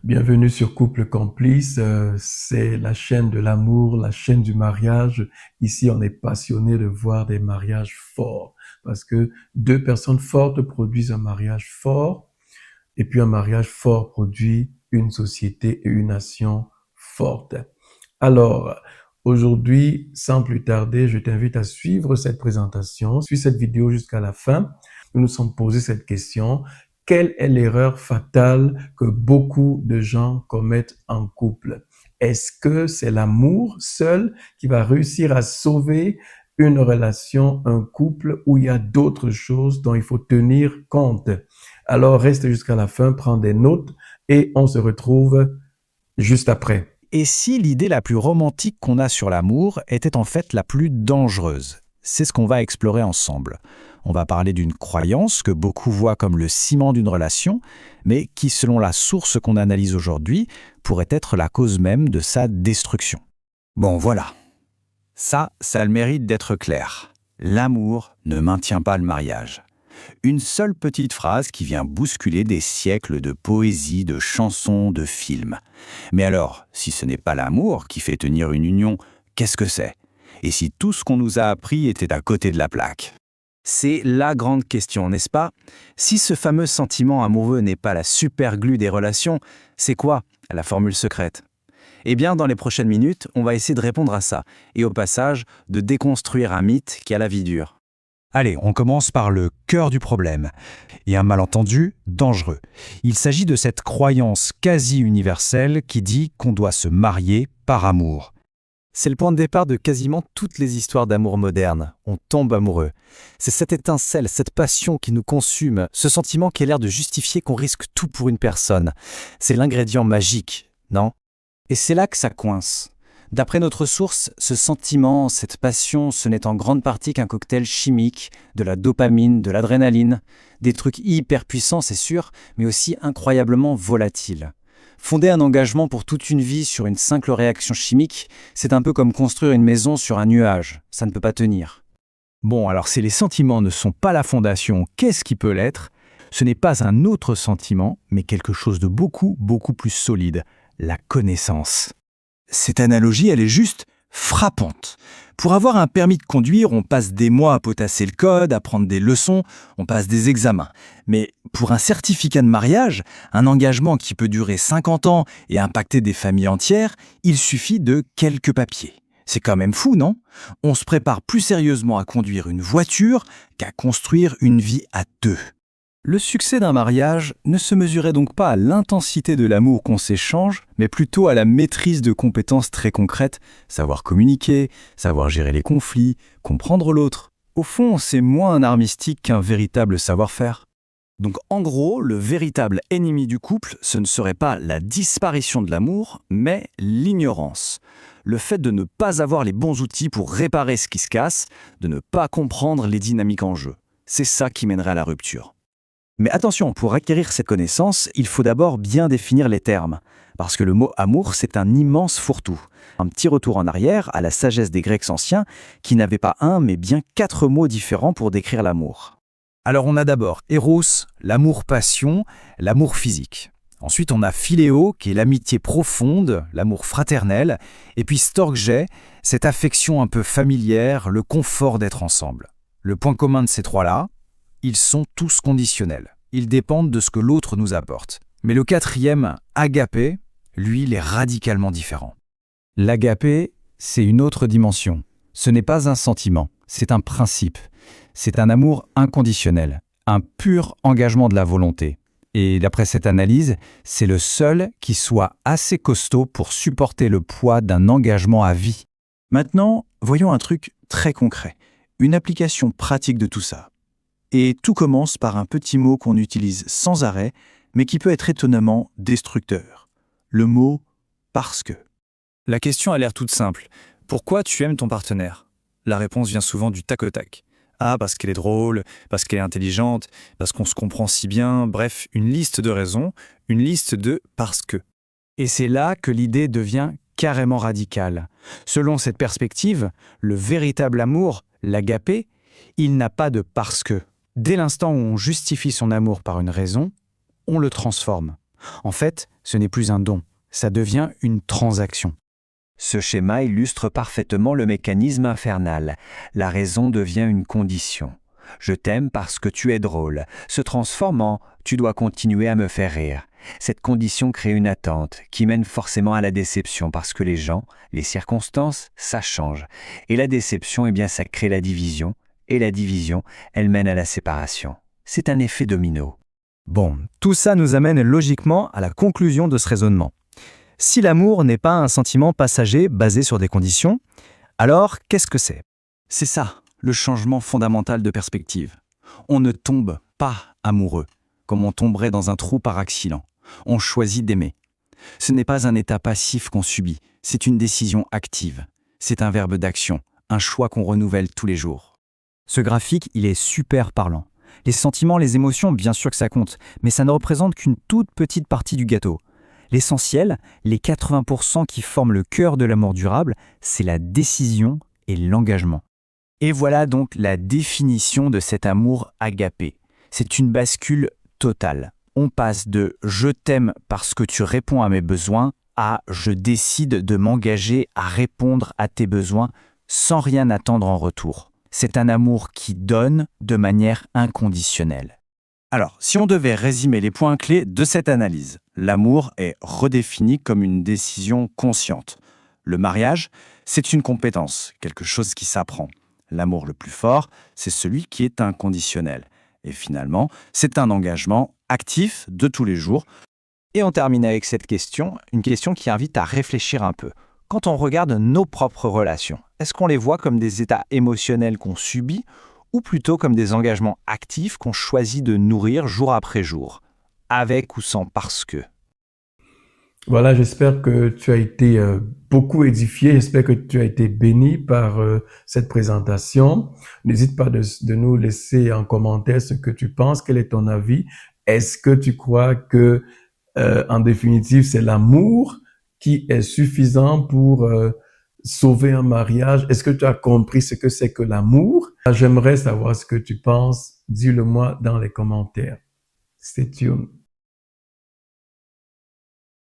Bienvenue sur Couple Complice, c'est la chaîne de l'amour, la chaîne du mariage. Ici, on est passionné de voir des mariages forts parce que deux personnes fortes produisent un mariage fort et puis un mariage fort produit une société et une nation forte. Alors, aujourd'hui, sans plus tarder, je t'invite à suivre cette présentation, suis cette vidéo jusqu'à la fin. Nous nous sommes posé cette question. Quelle est l'erreur fatale que beaucoup de gens commettent en couple? Est-ce que c'est l'amour seul qui va réussir à sauver une relation, un couple, où il y a d'autres choses dont il faut tenir compte? Alors, reste jusqu'à la fin, prends des notes et on se retrouve juste après. Et si l'idée la plus romantique qu'on a sur l'amour était en fait la plus dangereuse? C'est ce qu'on va explorer ensemble. On va parler d'une croyance que beaucoup voient comme le ciment d'une relation, mais qui, selon la source qu'on analyse aujourd'hui, pourrait être la cause même de sa destruction. Bon, voilà. Ça a le mérite d'être clair. L'amour ne maintient pas le mariage. Une seule petite phrase qui vient bousculer des siècles de poésie, de chansons, de films. Mais alors, si ce n'est pas l'amour qui fait tenir une union, qu'est-ce que c'est? Et si tout ce qu'on nous a appris était à côté de la plaque? C'est la grande question, n'est-ce pas? Si ce fameux sentiment amoureux n'est pas la super glue des relations, c'est quoi la formule secrète? Eh bien, dans les prochaines minutes, on va essayer de répondre à ça, et au passage, de déconstruire un mythe qui a la vie dure. Allez, on commence par le cœur du problème, et un malentendu dangereux. Il s'agit de cette croyance quasi universelle qui dit qu'on doit se marier par amour. C'est le point de départ de quasiment toutes les histoires d'amour modernes. On tombe amoureux. C'est cette étincelle, cette passion qui nous consume, ce sentiment qui a l'air de justifier qu'on risque tout pour une personne. C'est l'ingrédient magique, non? Et c'est là que ça coince. D'après notre source, ce sentiment, cette passion, ce n'est en grande partie qu'un cocktail chimique, de la dopamine, de l'adrénaline, des trucs hyper puissants, c'est sûr, mais aussi incroyablement volatiles. Fonder un engagement pour toute une vie sur une simple réaction chimique, c'est un peu comme construire une maison sur un nuage, ça ne peut pas tenir. Bon, alors si les sentiments ne sont pas la fondation, qu'est-ce qui peut l'être? Ce n'est pas un autre sentiment, mais quelque chose de beaucoup, beaucoup plus solide, la connaissance. Cette analogie, elle est juste frappante. Pour avoir un permis de conduire, on passe des mois à potasser le code, à prendre des leçons, on passe des examens. Mais pour un certificat de mariage, un engagement qui peut durer 50 ans et impacter des familles entières, il suffit de quelques papiers. C'est quand même fou, non? On se prépare plus sérieusement à conduire une voiture qu'à construire une vie à deux. Le succès d'un mariage ne se mesurait donc pas à l'intensité de l'amour qu'on s'échange, mais plutôt à la maîtrise de compétences très concrètes, savoir communiquer, savoir gérer les conflits, comprendre l'autre. Au fond, c'est moins un art mystique qu'un véritable savoir-faire. Donc en gros, le véritable ennemi du couple, ce ne serait pas la disparition de l'amour, mais l'ignorance. Le fait de ne pas avoir les bons outils pour réparer ce qui se casse, de ne pas comprendre les dynamiques en jeu. C'est ça qui mènerait à la rupture. Mais attention, pour acquérir cette connaissance, il faut d'abord bien définir les termes. Parce que le mot amour, c'est un immense fourre-tout. Un petit retour en arrière à la sagesse des Grecs anciens, qui n'avaient pas un, mais bien 4 mots différents pour décrire l'amour. Alors on a d'abord Eros, l'amour-passion, l'amour physique. Ensuite on a Philéo, qui est l'amitié profonde, l'amour fraternel. Et puis Storgé, cette affection un peu familière, le confort d'être ensemble. Le point commun de ces trois-là, ils sont tous conditionnels. Ils dépendent de ce que l'autre nous apporte. Mais le quatrième, agapé, lui, il est radicalement différent. L'agapé, c'est une autre dimension. Ce n'est pas un sentiment, c'est un principe. C'est un amour inconditionnel, un pur engagement de la volonté. Et d'après cette analyse, c'est le seul qui soit assez costaud pour supporter le poids d'un engagement à vie. Maintenant, voyons un truc très concret, une application pratique de tout ça. Et tout commence par un petit mot qu'on utilise sans arrêt, mais qui peut être étonnamment destructeur. Le mot « parce que ». La question a l'air toute simple. Pourquoi tu aimes ton partenaire? La réponse vient souvent du tac au tac. Ah, parce qu'elle est drôle, parce qu'elle est intelligente, parce qu'on se comprend si bien, bref, une liste de raisons, une liste de « parce que ». Et c'est là que l'idée devient carrément radicale. Selon cette perspective, le véritable amour, l'agapé, il n'a pas de « parce que ». Dès l'instant où on justifie son amour par une raison, on le transforme. En fait, ce n'est plus un don, ça devient une transaction. Ce schéma illustre parfaitement le mécanisme infernal. La raison devient une condition. Je t'aime parce que tu es drôle, se transforme en tu dois continuer à me faire rire. Cette condition crée une attente qui mène forcément à la déception parce que les gens, les circonstances, ça change. Et la déception, eh bien, ça crée la division. Et la division, elle mène à la séparation. C'est un effet domino. Bon, tout ça nous amène logiquement à la conclusion de ce raisonnement. Si l'amour n'est pas un sentiment passager basé sur des conditions, alors qu'est-ce que c'est ? C'est ça, le changement fondamental de perspective. On ne tombe pas amoureux, comme on tomberait dans un trou par accident. On choisit d'aimer. Ce n'est pas un état passif qu'on subit, c'est une décision active. C'est un verbe d'action, un choix qu'on renouvelle tous les jours. Ce graphique, il est super parlant. Les sentiments, les émotions, bien sûr que ça compte, mais ça ne représente qu'une toute petite partie du gâteau. L'essentiel, les 80% qui forment le cœur de l'amour durable, c'est la décision et l'engagement. Et voilà donc la définition de cet amour agapé. C'est une bascule totale. On passe de « je t'aime parce que tu réponds à mes besoins » à « je décide de m'engager à répondre à tes besoins sans rien attendre en retour ». C'est un amour qui donne de manière inconditionnelle. Alors, si on devait résumer les points clés de cette analyse, l'amour est redéfini comme une décision consciente. Le mariage, c'est une compétence, quelque chose qui s'apprend. L'amour le plus fort, c'est celui qui est inconditionnel. Et finalement, c'est un engagement actif de tous les jours. Et on termine avec cette question, une question qui invite à réfléchir un peu. Quand on regarde nos propres relations, est-ce qu'on les voit comme des états émotionnels qu'on subit ou plutôt comme des engagements actifs qu'on choisit de nourrir jour après jour, avec ou sans parce que? Voilà, j'espère que tu as été beaucoup édifié, j'espère que tu as été béni par cette présentation. N'hésite pas de nous laisser en commentaire ce que tu penses, quel est ton avis. Est-ce que tu crois que, en définitive, c'est l'amour qui est suffisant pour sauver un mariage? Est-ce que tu as compris ce que c'est que l'amour? J'aimerais savoir ce que tu penses. Dis-le moi dans les commentaires. Stay tuned.